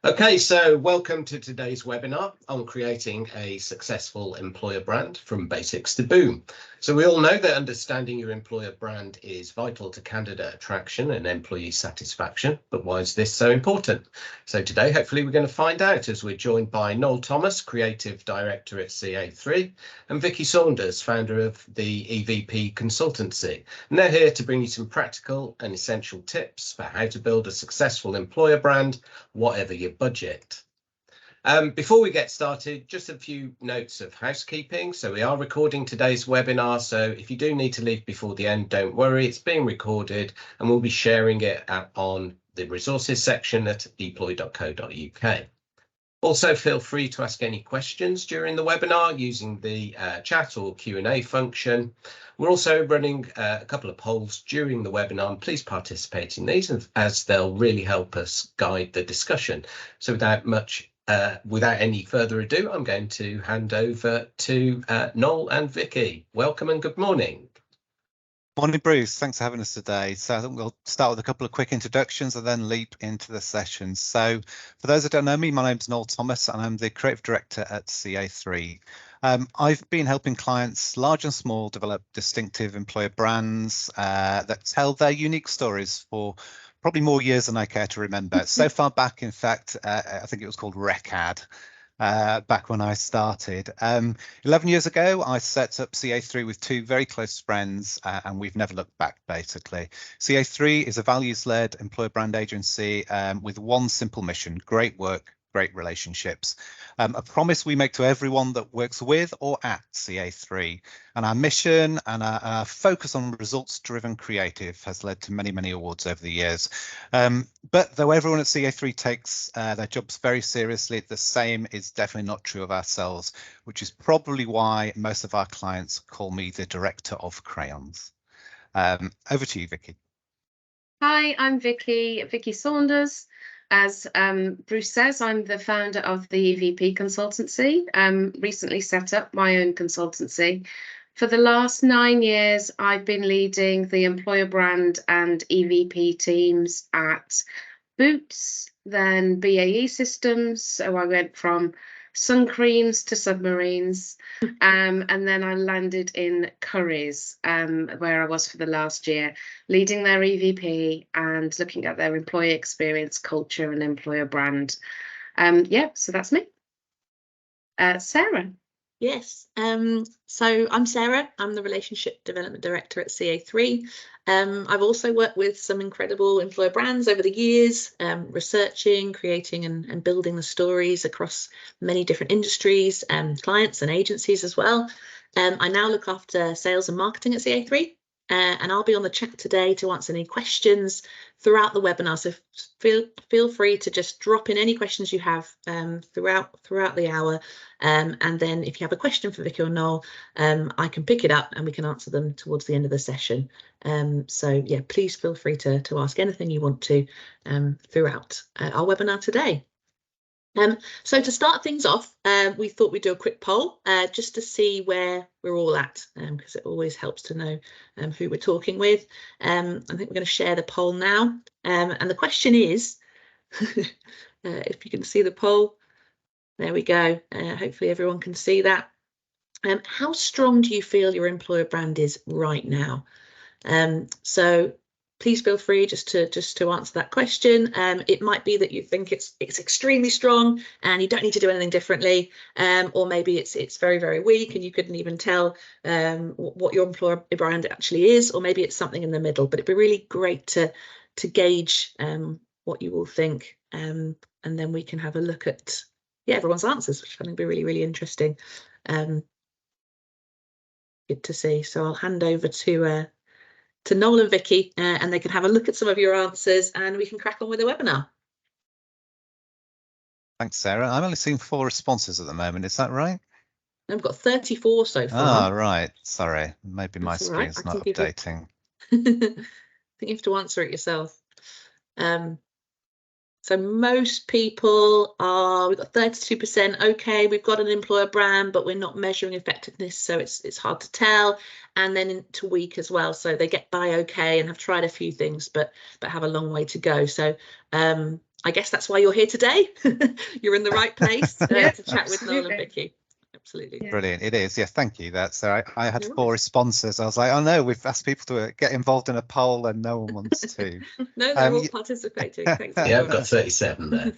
Okay, so welcome to today's webinar on creating a successful employer brand from basics to boom. So we all know that understanding your employer brand is vital to candidate attraction and employee satisfaction, but why is this so important? So today, hopefully we're going to find out as we're joined by Noel Thomas, Creative Director at CA3, and Vicki Saunders, founder of the EVP Consultancy. And they're here to bring you some practical and essential tips for how to build a successful employer brand, whatever your budget. Before we get started, just a few notes of housekeeping. So we are recording today's webinar, so if you do need to leave before the end, don't worry, it's being recorded and we'll be sharing it on the resources section at eploy.co.uk. Also, feel free to ask any questions during the webinar using the chat or Q&A function. We're also running a couple of polls during the webinar, and please participate in these as they'll really help us guide the discussion. So without any further ado, I'm going to hand over to Noel and Vicki. Welcome and good morning. Morning, Bruce. Thanks for having us today. So I think we'll start with a couple of quick introductions and then leap into the session. So for those that don't know me, my name's Noel Thomas and I'm the Creative Director at CA3. I've been helping clients, large and small, develop distinctive employer brands that tell their unique stories for probably more years than I care to remember. So far back, in fact, I think it was called RECAD. Back when I started. 11 years ago, I set up CA3 with two very close friends, and we've never looked back, basically. CA3 is a values-led employer brand agency with one simple mission: great work, great relationships. A promise we make to everyone that works with or at CA3. And our mission and our focus on results-driven creative has led to many, many awards over the years. But though everyone at CA3 takes their jobs very seriously, the same is definitely not true of ourselves, which is probably why most of our clients call me the Director of Crayons. Over to you, Vicki. Hi, I'm Vicki Saunders. As Bruce says, I'm the founder of the EVP Consultancy, recently set up my own consultancy. For the last 9 years, I've been leading the employer brand and EVP teams at Boots, then BAE Systems. So I went from sun creams to submarines, and then I landed in Currys, where I was for the last year, leading their EVP and looking at their employee experience, culture and employer brand. Yeah, so that's me. Sarah. Yes, so I'm Sarah. I'm the Relationship Development Director at CA3. I've also worked with some incredible employer brands over the years, researching, creating and building the stories across many different industries, clients and agencies as well. I now look after sales and marketing at CA3. And I'll be on the chat today to answer any questions throughout the webinar. So feel free to just drop in any questions you have throughout the hour. And then if you have a question for Vicki or Noel, I can pick it up and we can answer them towards the end of the session. So yeah, please feel free to ask anything you want to throughout our webinar today. So to start things off, we thought we'd do a quick poll just to see where we're all at, because it always helps to know who we're talking with. I think we're going to share the poll now. And the question is, if you can see the poll, there we go. Hopefully everyone can see that. How strong do you feel your employer brand is right now? So please feel free just to answer that question. It might be that you think it's extremely strong and you don't need to do anything differently, or maybe it's very, very weak and you couldn't even tell what your employer brand actually is, or maybe it's something in the middle. But it'd be really great to gauge what you all think, and then we can have a look at everyone's answers, which I think would be really, really interesting. Good to see. So I'll hand over to Noel and Vicki, and they can have a look at some of your answers and we can crack on with the webinar. Thanks, Sarah. I'm only seeing 4 responses at the moment. Is that right? I've got 34 so far. Oh, right. Sorry. Maybe my screen's not updating. I think you have to answer it yourself. So most people we've got 32% okay, we've got an employer brand, but we're not measuring effectiveness, so it's hard to tell. And then into weak as well, so they get by okay and have tried a few things, but have a long way to go. So I I guess that's why you're here today. You're in the right place Yeah, to chat with Noel and Vicki. Absolutely. Yeah. Brilliant. It is. Yes, thank you. That's so I had No 4 worries. responses. I was like, oh no, we've asked people to get involved in a poll and no one wants to. No, they're all y- participating. Thanks. Yeah, I've got 37 there.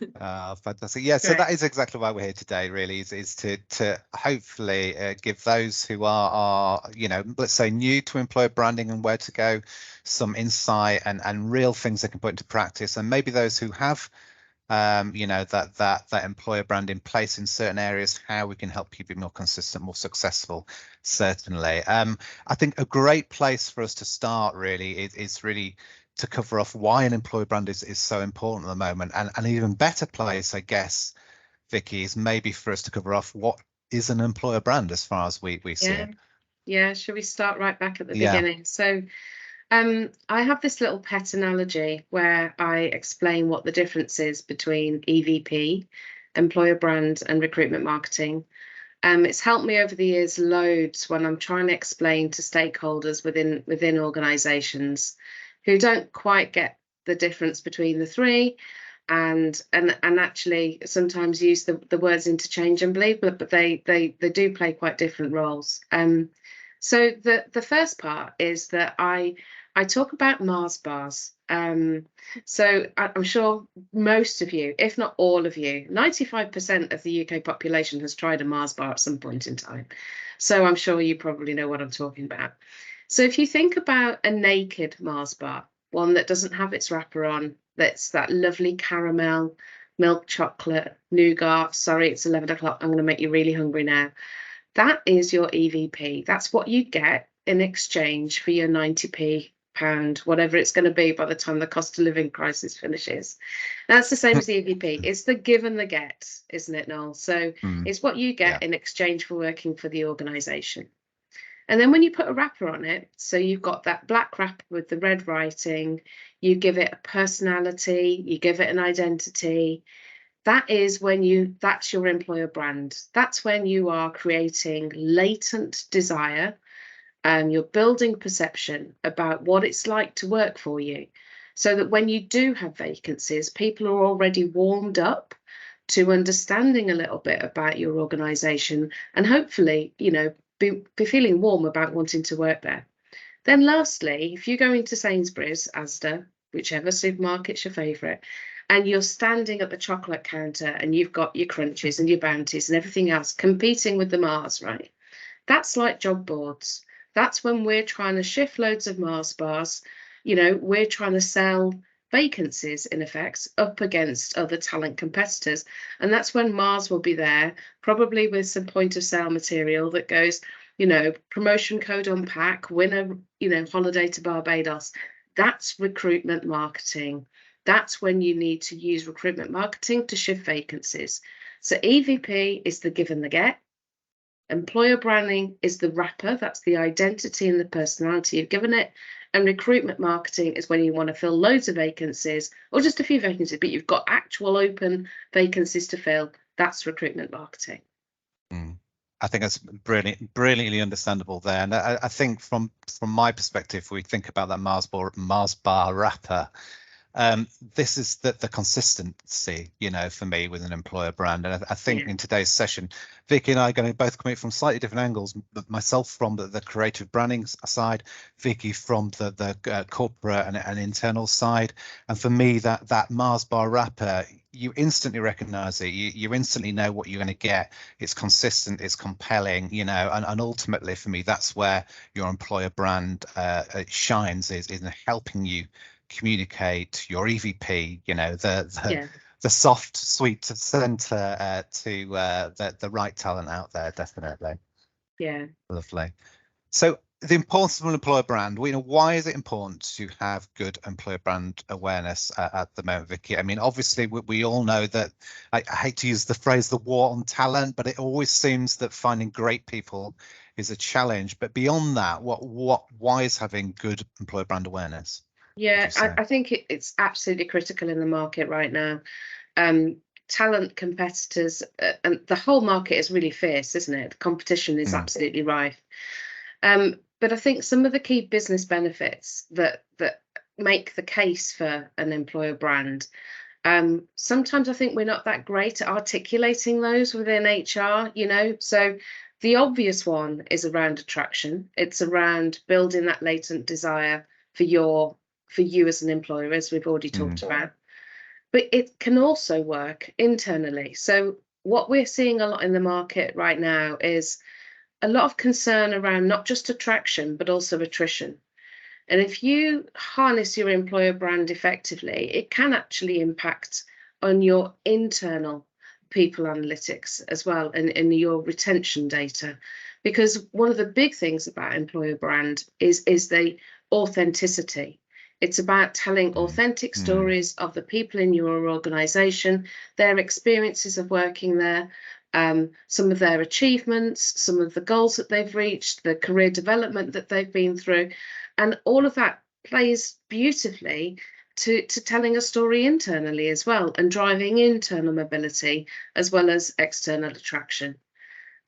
Fantastic. Yeah, so Great. that is exactly why we're here today, really, is to hopefully give those who are, you know, let's say new to employer branding and where to go, some insight and real things they can put into practice. And maybe those who have you know, that employer brand in place in certain areas, how we can help you be more consistent, more successful, certainly. I think a great place for us to start really is really to cover off why an employer brand is so important at the moment, and an even better place, I guess, Vicki, is maybe for us to cover off what is an employer brand as far as we see it. Yeah, should we start right back at the Yeah. beginning? So I have this little pet analogy where I explain what the difference is between EVP, employer brand, and recruitment marketing. It's helped me over the years loads when I'm trying to explain to stakeholders within organizations who don't quite get the difference between the three, and actually sometimes use the words interchangeably, but they do play quite different roles. So the first part is that I talk about Mars bars. So I'm sure most of you, if not all of you, 95% of the UK population has tried a Mars bar at some point in time. So I'm sure you probably know what I'm talking about. So if you think about a naked Mars bar, one that doesn't have its wrapper on, that's that lovely caramel, milk chocolate, nougat. Sorry, it's 11 o'clock. I'm going to make you really hungry now. That is your EVP. That's what you get in exchange for your 90p pound, whatever it's going to be by the time the cost of living crisis finishes. That's the same as the EVP. It's the give and the get, isn't it, Noel? So it's what you get in exchange for working for the organisation. And then when you put a wrapper on it, so you've got that black wrapper with the red writing, you give it a personality, you give it an identity. That is when that's your employer brand. That's when you are creating latent desire and you're building perception about what it's like to work for you, so that when you do have vacancies, people are already warmed up to understanding a little bit about your organisation and hopefully, you know, be feeling warm about wanting to work there. Then lastly, if you go into Sainsbury's, Asda, whichever supermarket's your favourite, and you're standing at the chocolate counter and you've got your crunches and your bounties and everything else competing with the Mars, right? That's like job boards. That's when we're trying to shift loads of Mars bars. You know, we're trying to sell vacancies, in effect, up against other talent competitors. And that's when Mars will be there, probably with some point of sale material that goes, you know, promotion code on pack, win a, you know, holiday to Barbados. That's recruitment marketing. That's when you need to use recruitment marketing to shift vacancies. So EVP is the give and the get. Employer branding is the wrapper. That's the identity and the personality you've given it. And recruitment marketing is when you want to fill loads of vacancies or just a few vacancies, but you've got actual open vacancies to fill. That's recruitment marketing. I think that's brilliantly understandable there. And I think from my perspective, we think about that Mars bar wrapper. This is the consistency, you know, for me with an employer brand. And I think in today's session, Vicki and I are going to both come in from slightly different angles. Myself from the creative branding side, Vicki from the corporate and internal side. And for me, that Mars bar wrapper, you instantly recognize it. You instantly know what you're going to get. It's consistent, it's compelling, you know, and ultimately for me, that's where your employer brand shines, is in helping you communicate your EVP, you know, the soft, sweet center to the right talent out there, definitely. Yeah. Lovely. So the importance of an employer brand, you know, why is it important to have good employer brand awareness at the moment, Vicki? I mean, obviously we all know that, I hate to use the phrase the war on talent, but it always seems that finding great people is a challenge. But beyond that, why is having good employer brand awareness? Yeah, I think it's absolutely critical in the market right now. Talent competitors and the whole market is really fierce, isn't it? The competition is absolutely rife. But I think some of the key business benefits that make the case for an employer brand Sometimes I think we're not that great at articulating those within HR, you know. So the obvious one is around attraction. It's around building that latent desire for you as an employer, as we've already talked about. But it can also work internally. So what we're seeing a lot in the market right now is a lot of concern around not just attraction, but also attrition. And if you harness your employer brand effectively, it can actually impact on your internal people analytics as well, and your retention data. Because one of the big things about employer brand is the authenticity. It's about telling authentic stories of the people in your organization, their experiences of working there, some of their achievements, some of the goals that they've reached, the career development that they've been through. And all of that plays beautifully to telling a story internally as well, and driving internal mobility as well as external attraction.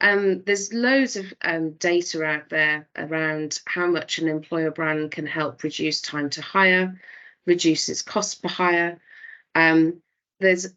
There's loads of data out there around how much an employer brand can help reduce time to hire, reduce its cost per hire. There's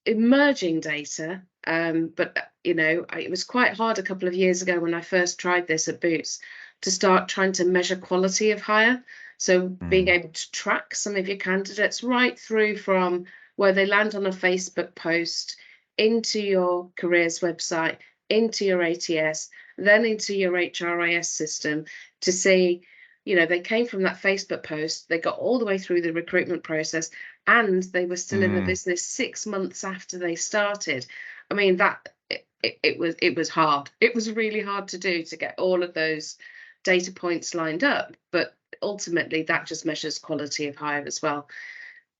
emerging data, but you know, it was quite hard a couple of years ago when I first tried this at Boots to start trying to measure quality of hire. So being able to track some of your candidates right through from where they land on a Facebook post into your careers website, into your ATS, then into your HRIS system to see, you know, they came from that Facebook post, they got all the way through the recruitment process, and they were still in the business 6 months after they started. I mean, that it was hard. It was really hard to do, to get all of those data points lined up, but ultimately that just measures quality of hire as well.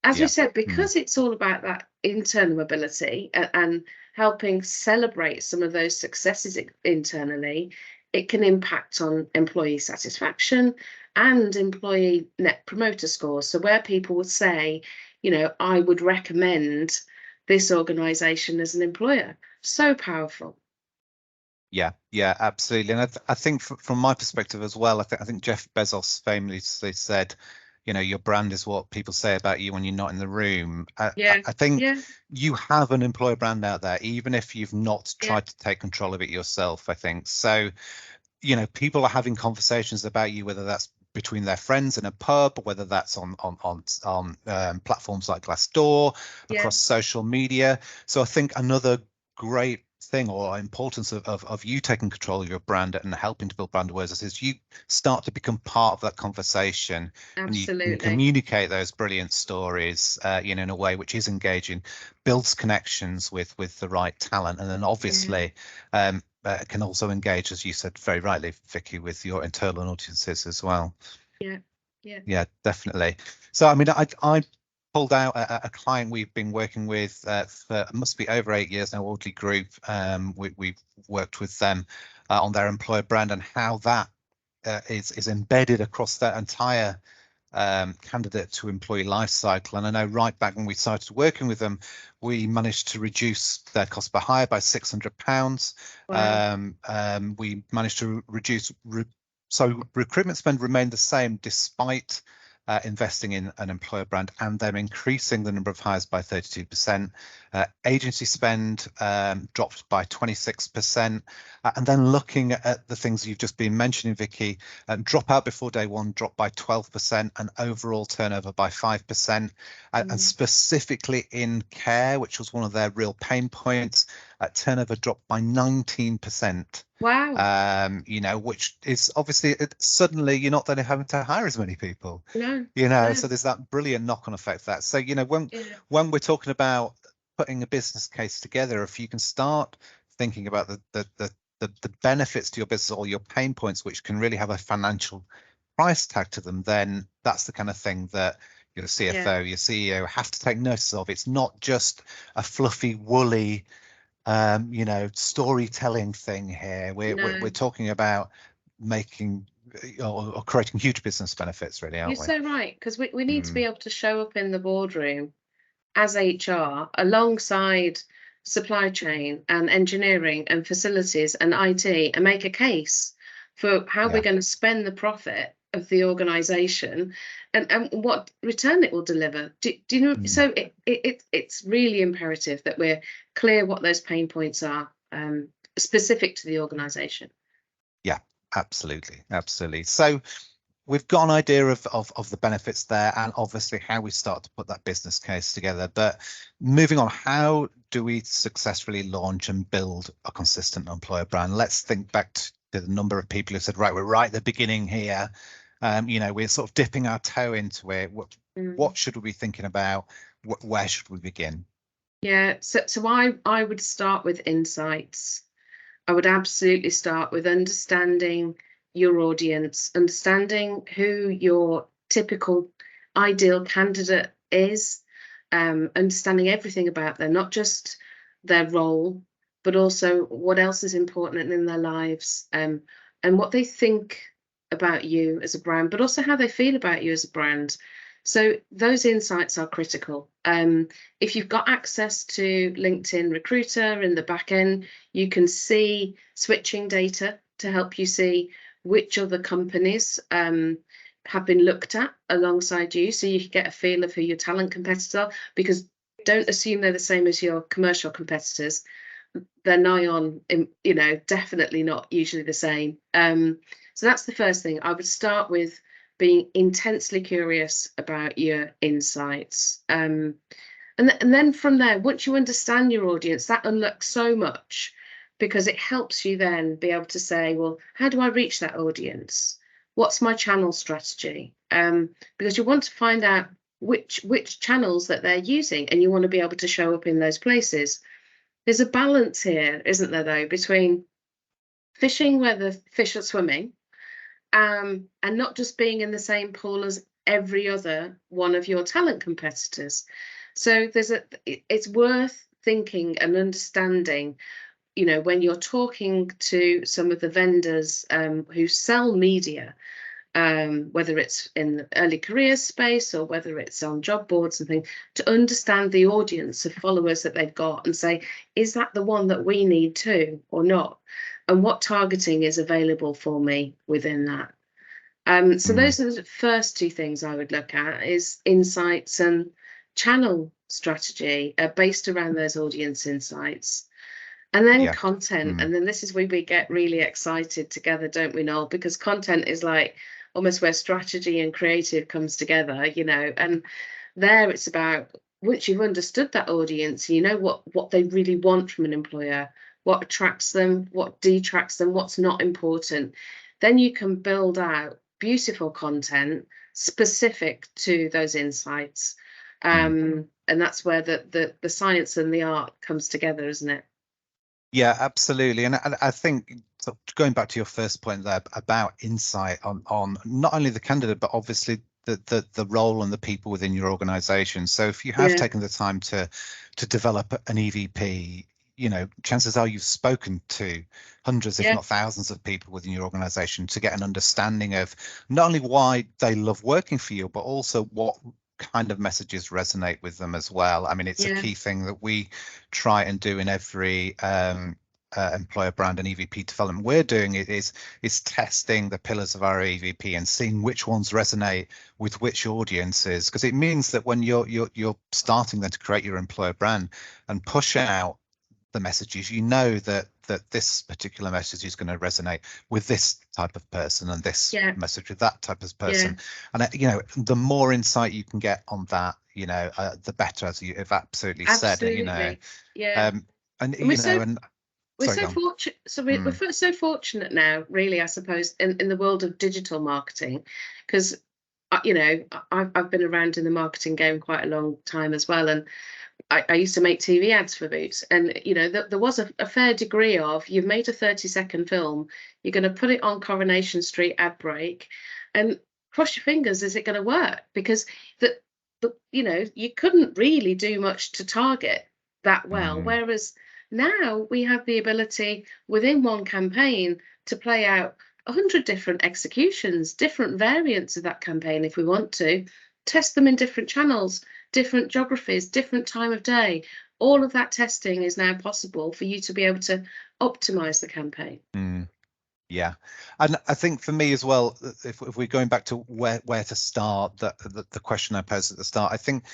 As we said, because it's all about that internal mobility and helping celebrate some of those successes internally, it can impact on employee satisfaction and employee net promoter scores. So where people would say, you know, I would recommend this organization as an employer. So powerful. Yeah, absolutely. And I think from my perspective as well, I think Jeff Bezos famously said, you know, your brand is what people say about you when you're not in the room. I think you have an employer brand out there, even if you've not tried to take control of it yourself, I think. So, you know, people are having conversations about you, whether that's between their friends in a pub, whether that's on platforms like Glassdoor, across social media. So I think another great thing or importance of you taking control of your brand and helping to build brand awareness is you start to become part of that conversation. Absolutely. And you can communicate those brilliant stories you know, in a way which is engaging, builds connections with the right talent, and then obviously can also engage, as you said very rightly, Vicky, with your internal audiences as well. Yeah, definitely. So I mean, I pulled out a client we've been working with for must be over 8 years now, Audley Group. We've worked with them on their employer brand and how that is embedded across their entire candidate to employee life cycle. And I know right back when we started working with them, we managed to reduce their cost per hire by £600. Wow. We managed to reduce so recruitment spend remained the same despite investing in an employer brand and them increasing the number of hires by 32%. Agency spend dropped by 26%. And then looking at the things you've just been mentioning, Vicky, dropout before day one dropped by 12% and overall turnover by 5%. And specifically in care, which was one of their real pain points, turnover dropped by 19%. Wow. You know, which is obviously suddenly you're not then having to hire as many people. No. You know, No. so there's that brilliant knock-on effect that. So, you know, when we're talking about putting a business case together, if you can start thinking about the benefits to your business or your pain points, which can really have a financial price tag to them, then that's the kind of thing that your CFO, your CEO have to take notice of. It's not just a fluffy, woolly you know, storytelling thing here. We're talking about making or creating huge business benefits, really, aren't we? You're so right, because we need to be able to show up in the boardroom as HR alongside supply chain and engineering and facilities and IT and make a case for how we're going to spend the profit of the organisation, and what return it will deliver. Do you know? So it's really imperative that we're clear what those pain points are, specific to the organisation. Yeah, absolutely, absolutely. So we've got an idea of the benefits there, and obviously how we start to put that business case together. But moving on, how do we successfully launch and build a consistent employer brand? Let's think back to the number of people who said, right, we're right at the beginning here. We're sort of dipping our toe into it. What should we be thinking about? Where should we begin? Yeah, so I would start with insights. I would absolutely start with understanding your audience, understanding who your typical ideal candidate is, understanding everything about them, not just their role, but also what else is important in their lives, and what they think about you as a brand, but also how they feel about you as a brand. So those insights are critical. If you've got access to LinkedIn Recruiter in the back end, you can see switching data to help you see which other companies have been looked at alongside you, so you can get a feel of who your talent competitors are, because don't assume they're the same as your commercial competitors. They're nigh on, definitely not usually the same. So that's the first thing. I would start with being intensely curious about your insights. And then from there, once you understand your audience, that unlocks so much, because it helps you then be able to say, well, how do I reach that audience? What's my channel strategy? Because you want to find out which channels that they're using, and you want to be able to show up in those places. There's a balance here, isn't there, though, between fishing where the fish are swimming, and not just being in the same pool as every other one of your talent competitors. So it's worth thinking and understanding, when you're talking to some of the vendors who sell media, whether it's in the early career space or whether it's on job boards and things, to understand the audience of followers that they've got and say, is that the one that we need too or not? And what targeting is available for me within that? So those are the first two things I would look at, is insights and channel strategy based around those audience insights. And then content. And then this is where we get really excited together, don't we, Noel? Because content is like almost where strategy and creative comes together, and there it's about, once you've understood that audience, what they really want from an employer, what attracts them, what detracts them, what's not important, then you can build out beautiful content specific to those insights. And that's where the science and the art comes together, isn't it? Yeah, absolutely. And I think, so going back to your first point there about insight on not only the candidate, but obviously the role and the people within your organization. So if you have taken the time to develop an EVP, chances are you've spoken to hundreds, if not thousands of people within your organization to get an understanding of not only why they love working for you, but also what kind of messages resonate with them as well. I mean, it's a key thing that we try and do in every employer brand and EVP development we're doing. It is testing the pillars of our EVP and seeing which ones resonate with which audiences, because it means that when you're starting then to create your employer brand and push out the messages, that this particular message is going to resonate with this type of person and this message with that type of person. And the more insight you can get on that, the better, as you have absolutely said. And we're so fortunate now, really, I suppose, in the world of digital marketing, because I've been around in the marketing game quite a long time as well, and I used to make TV ads for Boots, and there was a fair degree of, you've made a 30-second film, you're going to put it on Coronation Street ad break, and cross your fingers, is it going to work? Because you couldn't really do much to target that well, whereas now we have the ability within one campaign to play out 100 different executions, different variants of that campaign if we want to, test them in different channels, different geographies, different time of day. All of that testing is now possible for you to be able to optimize the campaign. Yeah, and I think for me as well, if we're going back to where to start, the question I posed at the start, I think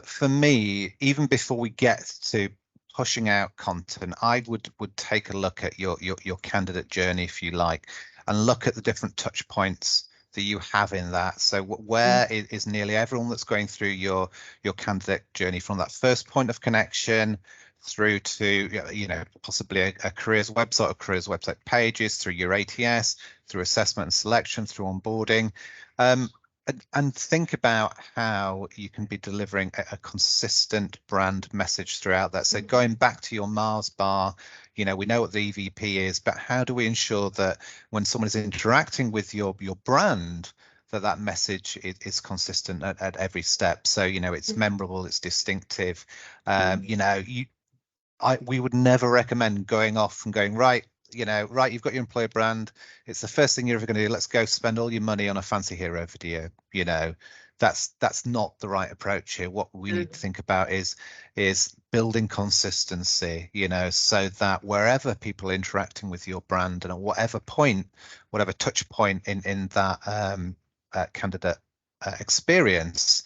for me, even before we get to pushing out content, I would take a look at your candidate journey, if you like, and look at the different touch points that you have in that. So where is nearly everyone that's going through your candidate journey, from that first point of connection through to, you know, possibly a careers website or careers website pages, through your ATS, through assessment and selection, through onboarding, and think about how you can be delivering a consistent brand message throughout that. So going back to your Mars bar, you know, we know what the EVP is, but how do we ensure that when someone is interacting with your brand, that message is consistent at every step? So, you know, it's memorable, it's distinctive. You know, we would never recommend going off and going, right, you know, right, you've got your employer brand, it's the first thing you're ever going to do, let's go spend all your money on a fancy hero video. You know, that's not the right approach here. What we need to think about is building consistency, you know, so that wherever people are interacting with your brand, and at whatever point, whatever touch point in that candidate experience,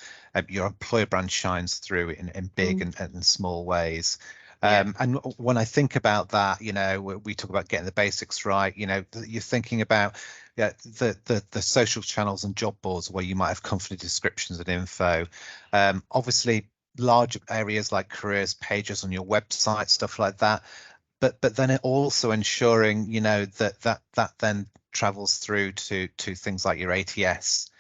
your employer brand shines through in big and small ways. And when I think about that, you know, we talk about getting the basics right. You know, you're thinking about the social channels and job boards where you might have company descriptions and info. Obviously, large areas like careers pages on your website, stuff like that. But then it also ensuring, you know, that then travels through to things like your ATS.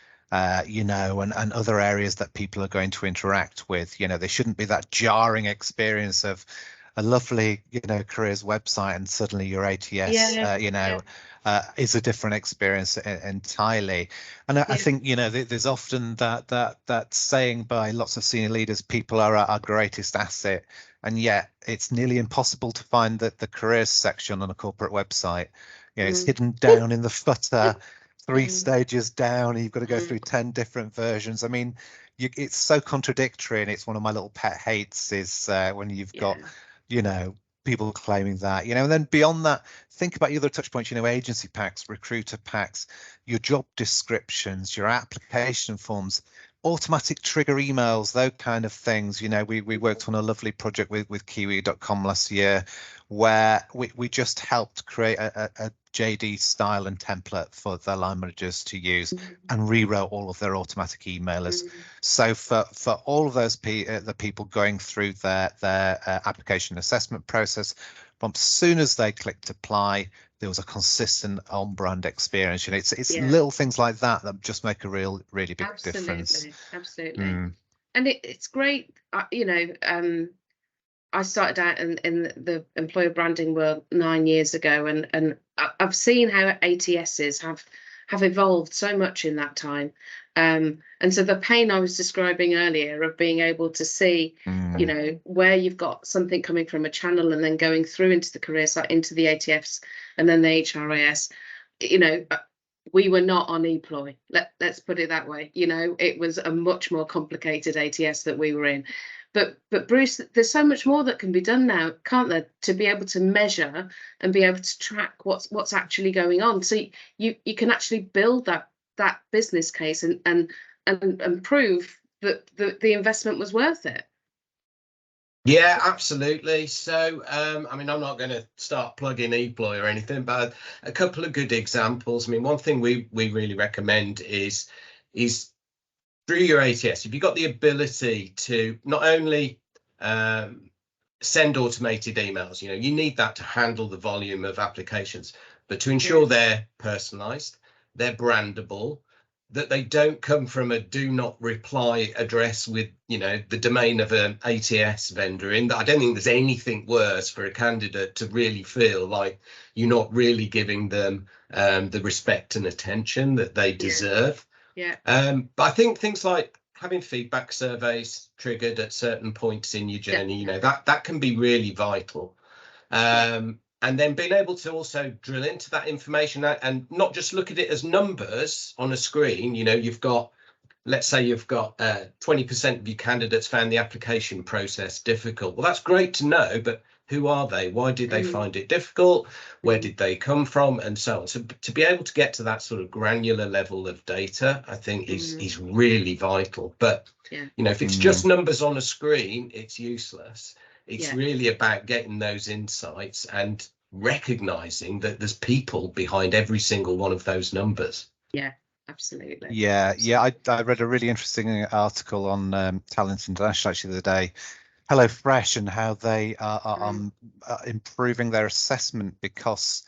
You know, and other areas that people are going to interact with. You know, there shouldn't be that jarring experience of a lovely, you know, careers website and suddenly your ATS, you know, is a different experience entirely. And I think, you know, there's often that saying by lots of senior leaders, people are our greatest asset, and yet it's nearly impossible to find the careers section on a corporate website. You know, it's hidden down in the footer. 3 stages down, you've got to go through 10 different versions. I mean, it's so contradictory, and it's one of my little pet hates is when you've got, you know, people claiming that, you know. And then beyond that, think about your other touch points, you know, agency packs, recruiter packs, your job descriptions, your application forms, automatic trigger emails, those kind of things. You know, we worked on a lovely project with kiwi.com last year where we just helped create a JD style and template for their line managers to use, and rewrote all of their automatic emailers. So for all of those the people going through their application assessment process, from as soon as they clicked apply, there was a consistent on brand experience. You know, it's little things like that just make a really big difference. Absolutely. And it's great, you know. I started out in the employer branding world 9 years ago, and I've seen how ATSs have evolved so much in that time. And so the pain I was describing earlier of being able to see, you know, where you've got something coming from a channel and then going through into the career site, into the ATFs, and then the HRIS, you know, we were not on Eploy. Let's put it that way. You know, it was a much more complicated ATS that we were in. But Bruce, there's so much more that can be done now, can't there, to be able to measure and be able to track what's actually going on. So you can actually build that business case and prove that the investment was worth it. Yeah, absolutely. So, I mean, I'm not going to start plugging Eploy or anything, but a couple of good examples. I mean, one thing we really recommend is through your ATS, if you've got the ability to not only send automated emails, you know, you need that to handle the volume of applications, but to ensure they're personalized, they're brandable, that they don't come from a do not reply address with, you know, the domain of an ATS vendor in that. I don't think there's anything worse for a candidate to really feel like you're not really giving them the respect and attention that they deserve. But I think things like having feedback surveys triggered at certain points in your journey, you know, that can be really vital. And then being able to also drill into that information and not just look at it as numbers on a screen. You know, you've got, let's say you've got 20% of your candidates found the application process difficult. Well, that's great to know, but Who are they? Why did they find it difficult? Where did they come from? And so on. So to be able to get to that sort of granular level of data, I think is really vital. But you know, if it's just numbers on a screen, it's useless. It's really about getting those insights and recognizing that there's people behind every single one of those numbers. Yeah, absolutely. Yeah. I read a really interesting article on Talent International actually the other day, HelloFresh, and how they are improving their assessment, because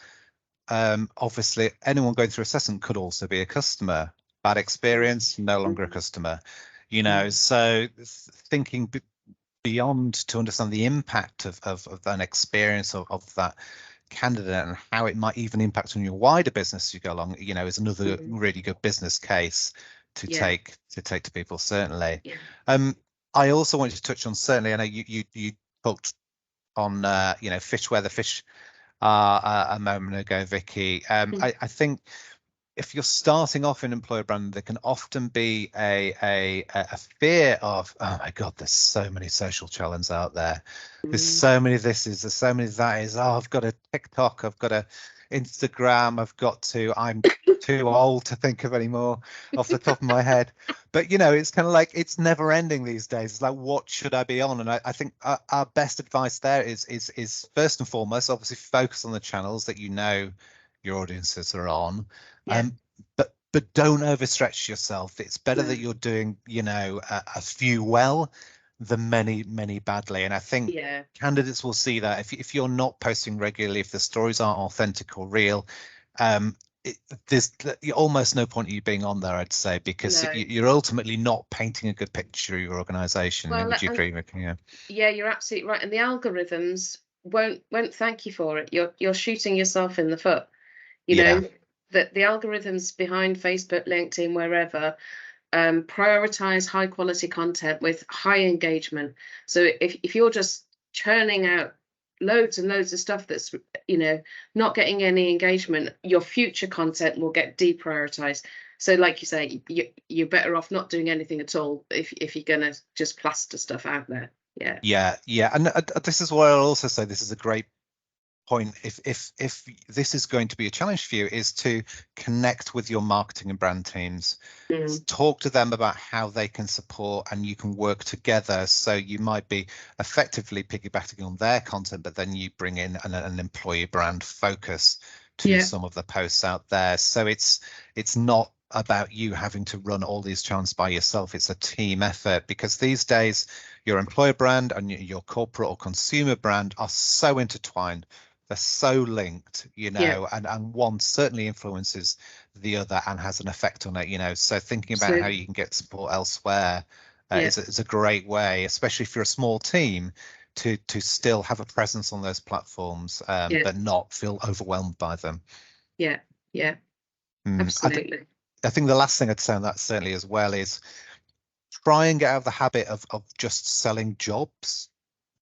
obviously anyone going through assessment could also be a customer. Bad experience, no longer a customer, you know. So thinking beyond to understand the impact of an experience of that candidate and how it might even impact on your wider business as you go along, you know, is another really good business case to take to people, certainly. I also wanted to touch on, certainly, I know you talked on you know, fish where the fish are a moment ago, Vicki. I think if you're starting off in employer brand, there can often be a fear of, oh my God, there's so many social challenges out there. There's so many there's so many that is. Oh, I've got a TikTok, I've got a Instagram, I'm too old to think of any more off the top of my head. But you know, it's kind of like, it's never ending these days. It's like, what should I be on? And I think our best advice there is first and foremost, obviously focus on the channels that you know your audiences are on. But don't overstretch yourself. It's better that you're doing, you know, a few well than many badly. And I think candidates will see that if you're not posting regularly, if the stories aren't authentic or real, there's almost no point in you being on there, I'd say, because you're ultimately not painting a good picture of your organisation. Well, would you agree, Vicki? Yeah, you're absolutely right. And the algorithms won't thank you for it. You're shooting yourself in the foot. You know, that the algorithms behind Facebook, LinkedIn, wherever, prioritize high quality content with high engagement. So if you're just churning out loads and loads of stuff that's, you know, not getting any engagement, your future content will get deprioritized. So like you say, you're better off not doing anything at all if you're gonna just plaster stuff out there. Yeah. And this is why I'll also say this is a great point. If this is going to be a challenge for you, is to connect with your marketing and brand teams. Talk to them about how they can support, and you can work together. So you might be effectively piggybacking on their content, but then you bring in an employee brand focus to some of the posts out there. So it's not about you having to run all these channels by yourself. It's a team effort, because these days your employer brand and your corporate or consumer brand are so intertwined. They're so linked, you know, and one certainly influences the other and has an effect on it, you know. So thinking about how you can get support elsewhere is a great way, especially if you're a small team, to still have a presence on those platforms, but not feel overwhelmed by them. Absolutely. I think the last thing I'd say on that, certainly as well, is try and get out of the habit of just selling jobs.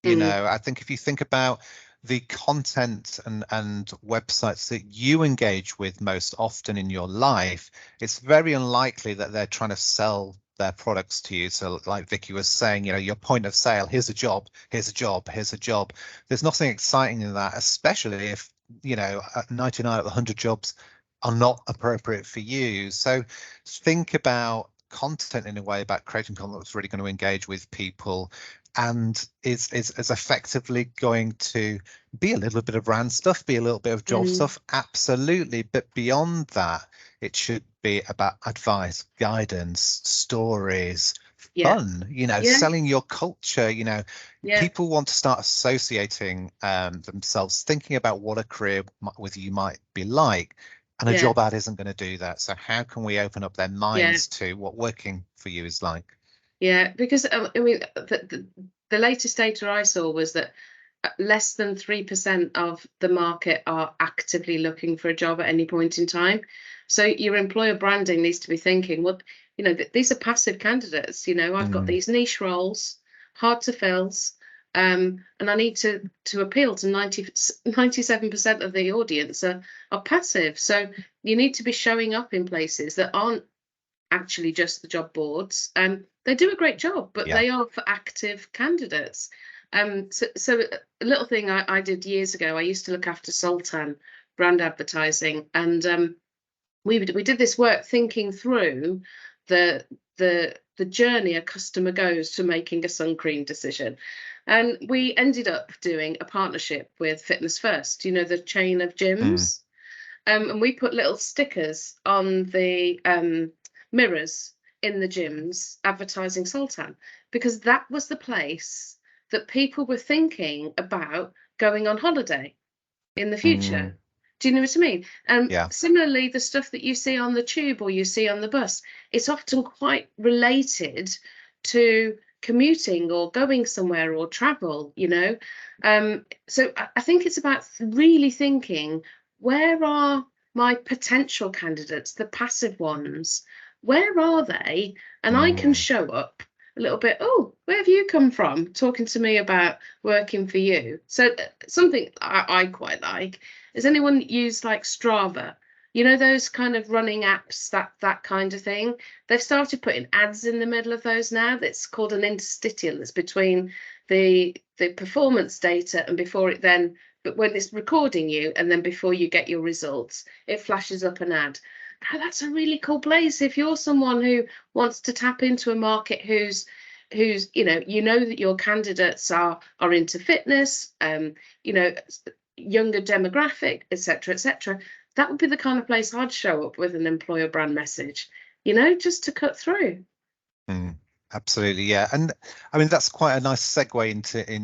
You know, I think if you think about the content and websites that you engage with most often in your life, it's very unlikely that they're trying to sell their products to you. So like Vicki was saying, you know, your point of sale, here's a job, here's a job, here's a job. There's nothing exciting in that, especially if, you know, 99 out of 100 jobs are not appropriate for you. So think about content in a way, about creating content that's really going to engage with people and is effectively going to be a little bit of brand stuff, be a little bit of job stuff, absolutely. But beyond that, it should be about advice, guidance, stories, fun, you know, selling your culture. You know, people want to start associating themselves, thinking about what a career with you might be like. And a job ad isn't going to do that. So how can we open up their minds to what working for you is like? Yeah, because I mean, the latest data I saw was that less than 3% of the market are actively looking for a job at any point in time. So your employer branding needs to be thinking, well, you know, these are passive candidates. You know, I've got these niche roles, hard to fills. And I need to appeal to 97% of the audience are passive. So you need to be showing up in places that aren't actually just the job boards. They do a great job, but they are for active candidates. So a little thing I did years ago, I used to look after Sultan brand advertising, and we did this work thinking through the journey a customer goes to making a sun cream decision. And we ended up doing a partnership with Fitness First, you know, the chain of gyms. And we put little stickers on the mirrors in the gyms advertising Sultan, because that was the place that people were thinking about going on holiday in the future. Do you know what I mean? Yeah. Similarly, the stuff that you see on the tube or you see on the bus, it's often quite related to commuting or going somewhere or travel, you know. So I think it's about really thinking, where are my potential candidates, the passive ones? Where are they? And I can show up a little bit, oh, where have you come from? Talking to me about working for you. So something I quite like. Has anyone used like Strava? You know, those kind of running apps, that kind of thing. They've started putting ads in the middle of those now. That's called an interstitial. That's between the performance data and before it then, but when it's recording you and then before you get your results, it flashes up an ad. Now, that's a really cool place if you're someone who wants to tap into a market who's you know that your candidates are into fitness, you know, younger demographic, etc., etc. That would be the kind of place I'd show up with an employer brand message, you know, just to cut through. Absolutely, yeah. And I mean, that's quite a nice segue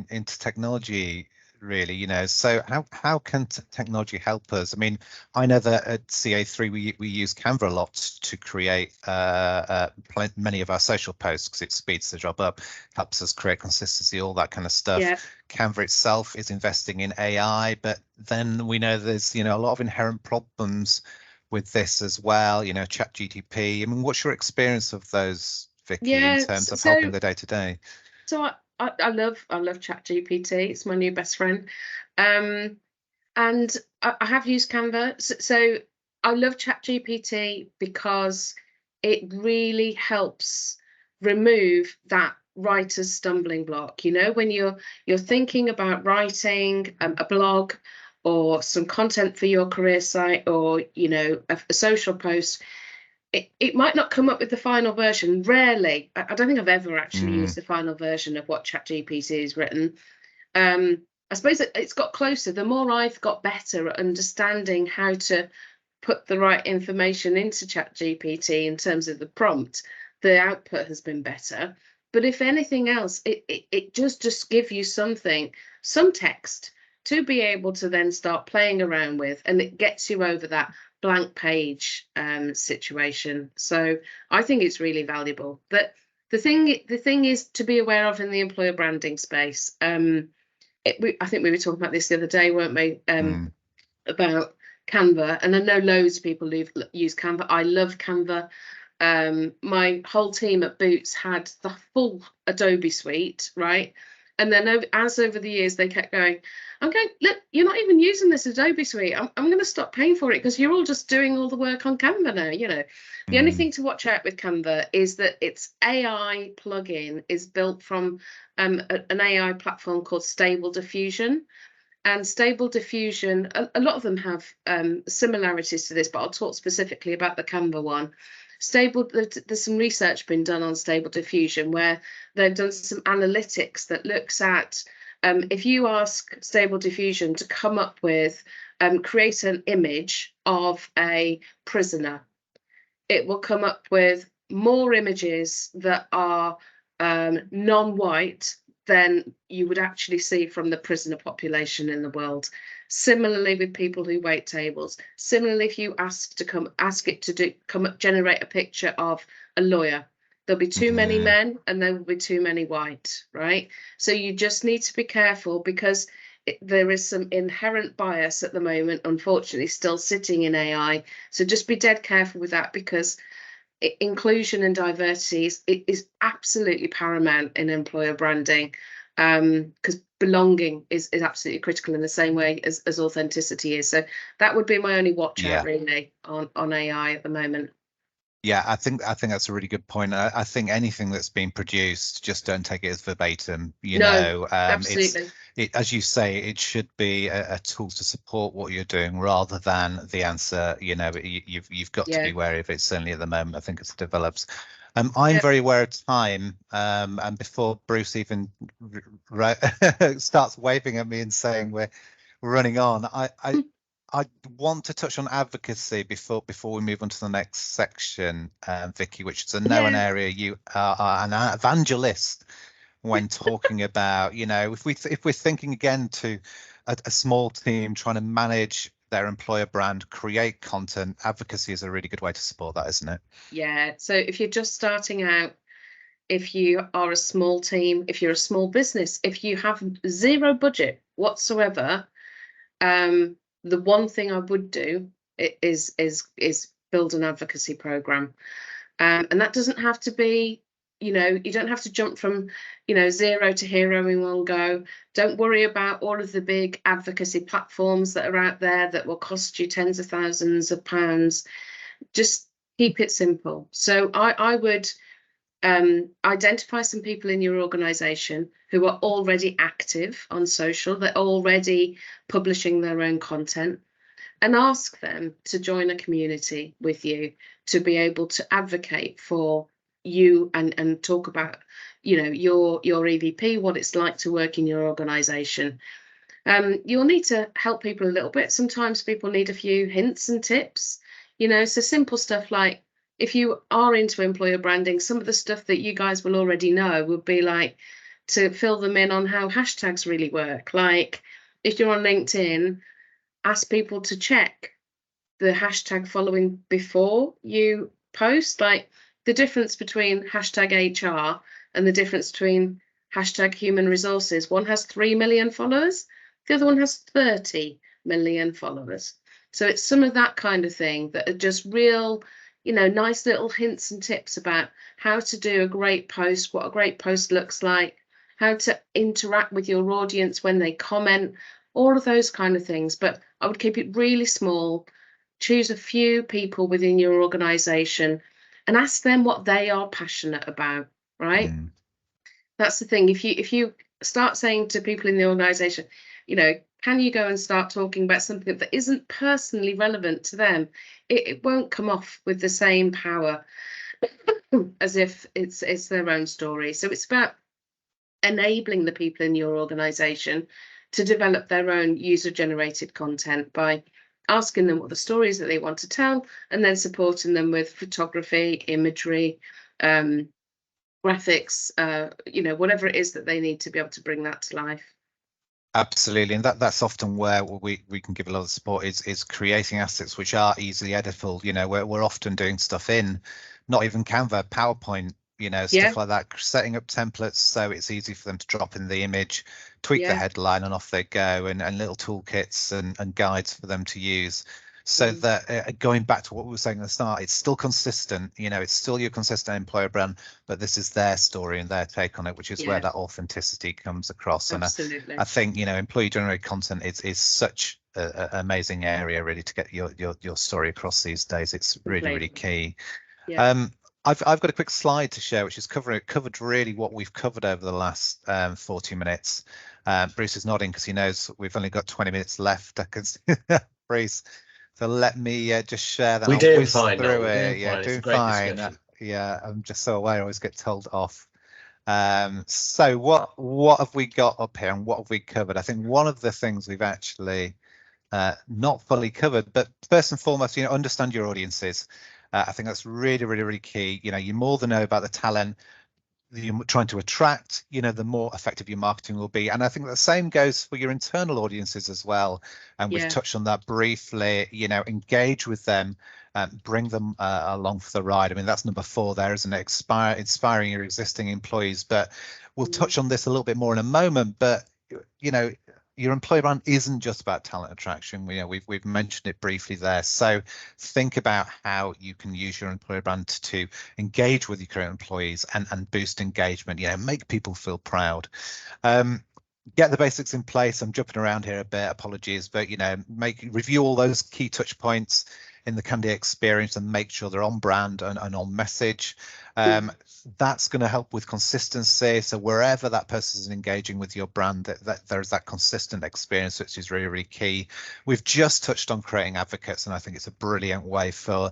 into technology, really, you know. So how can technology help us? I mean, I know that at CA3 we use Canva a lot to create many of our social posts, because it speeds the job up, helps us create consistency, all that kind of stuff. Yeah. Canva itself is investing in AI, but then we know there's, you know, a lot of inherent problems with this as well, you know, ChatGPT. I mean, what's your experience of those, Vicki, in terms of helping the day-to-day? So I love ChatGPT. It's my new best friend, and I have used Canva. So I love ChatGPT because it really helps remove that writer's stumbling block. You know, when you're thinking about writing a blog or some content for your career site, or you know, a social post. It might not come up with the final version. Rarely. I don't think I've ever actually used the final version of what ChatGPT has written. I suppose it's got closer. The more I've got better at understanding how to put the right information into ChatGPT in terms of the prompt, the output has been better. But if anything else, it just give you some text to be able to then start playing around with, and it gets you over that blank page situation. So I think it's really valuable. But the thing is to be aware of in the employer branding space. I think we were talking about this the other day, weren't we? About Canva, and I know loads of people who use Canva. I love Canva. My whole team at Boots had the full Adobe suite, right? And then as over the years they kept going, I'm going, look, you're not even using this Adobe suite. I'm going to stop paying for it because you're all just doing all the work on Canva now. You know, the only thing to watch out with Canva is that its AI plugin is built from an AI platform called Stable Diffusion. And Stable Diffusion, a lot of them have similarities to this, but I'll talk specifically about the Canva one. There's some research been done on Stable Diffusion where they've done some analytics that looks at if you ask Stable Diffusion to come up with, create an image of a prisoner, it will come up with more images that are non-white than you would actually see from the prisoner population in the world. Similarly with people who wait tables. Similarly, if you ask it to generate a picture of a lawyer, there'll be too many men and there will be too many white, right? So you just need to be careful, because there is some inherent bias at the moment, unfortunately, still sitting in AI. So just be dead careful with that, because inclusion and diversity is absolutely paramount in employer branding, because belonging is absolutely critical in the same way as authenticity is. So that would be my only watch out really on AI at the moment. Yeah, I think that's a really good point. I think anything that's been produced, just don't take it as verbatim. No, absolutely. As you say, it should be a tool to support what you're doing rather than the answer. You've got to be wary of it. Certainly at the moment, I think as it develops. I'm very aware of time, and before Bruce even starts waving at me and saying we're running on, I want to touch on advocacy before we move on to the next section, Vicki, which is an area you are an evangelist when talking about. If we're thinking again to a small team trying to manage their employer brand, create content, advocacy is a really good way to support that, isn't it? Yeah. So if you're just starting out, if you are a small team, if you're a small business, if you have zero budget whatsoever, the one thing I would do is build an advocacy program, and that doesn't have to be, you don't have to jump from, zero to hero in one go. Don't worry about all of the big advocacy platforms that are out there that will cost you tens of thousands of pounds. Just keep it simple. So I would identify some people in your organization who are already active on social, they're already publishing their own content, and ask them to join a community with you to be able to advocate for you and talk about, your EVP, what it's like to work in your organization. You'll need to help people a little bit. Sometimes people need a few hints and tips, so simple stuff like, if you are into employer branding, some of the stuff that you guys will already know would be like to fill them in on how hashtags really work. Like if you're on LinkedIn, ask people to check the hashtag following before you post, like the difference between hashtag HR and the difference between hashtag human resources. One has 3 million followers, the other one has 30 million followers. So it's some of that kind of thing that are just real, nice little hints and tips about how to do a great post, what a great post looks like, how to interact with your audience when they comment, all of those kind of things. But I would keep it really small, choose a few people within your organization and ask them what they are passionate about, right? That's the thing. If you start saying to people in the organization, can you go and start talking about something that isn't personally relevant to them, it won't come off with the same power as if it's their own story. So it's about enabling the people in your organization to develop their own user-generated content by asking them what the stories that they want to tell, and then supporting them with photography, imagery, graphics, whatever it is that they need to be able to bring that to life. Absolutely, and that's often where we can give a lot of support is creating assets which are easily editable. We're often doing stuff in not even Canva, PowerPoint, stuff like that, setting up templates so it's easy for them to drop in the image, tweak the headline, and off they go, and little toolkits and guides for them to use. So that going back to what we were saying at the start, it's still consistent, it's still your consistent employer brand, but this is their story and their take on it, which is where that authenticity comes across. Absolutely. And I think, employee generated content is such an amazing area really to get your story across these days. It's really, really key. Yeah. I've got a quick slide to share, which is covered really what we've covered over the last 40 minutes. Bruce is nodding because he knows we've only got 20 minutes left. I can see Bruce. So let me just share that. We're doing fine. Doing fine. Yeah, I'm just so aware I always get told off. So what have we got up here and what have we covered? I think one of the things we've actually not fully covered, but first and foremost, understand your audiences. I think that's really, really, really key. You more than know about the talent you're trying to attract, the more effective your marketing will be. And I think the same goes for your internal audiences as well. And we've touched on that briefly, engage with them, bring them along for the ride. I mean, that's number 4 there, isn't it? Inspiring your existing employees. But we'll touch on this a little bit more in a moment. But, your employer brand isn't just about talent attraction. We've mentioned it briefly there. So think about how you can use your employer brand to engage with your current employees and boost engagement. Make people feel proud. Get the basics in place. I'm jumping around here a bit. Apologies, but review all those key touch points. in the candidate experience and make sure they're on brand and on message. That's going to help with consistency. So wherever that person is engaging with your brand, that there's that consistent experience, which is really, really key. We've just touched on creating advocates, and I think it's a brilliant way for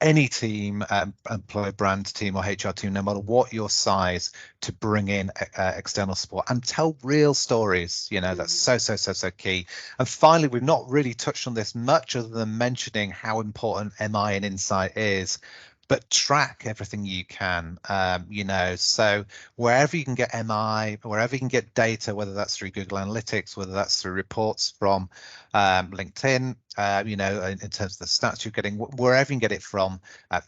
any team, employer brand team or HR team, no matter what your size, to bring in external support and tell real stories. You know, that's so key. And finally, we've not really touched on this much other than mentioning how important MI and insight is, but track everything you can, you know, so wherever you can get MI, wherever you can get data, whether that's through Google Analytics, whether that's through reports from LinkedIn, you know, in terms of the stats you're getting, wherever you can get it from,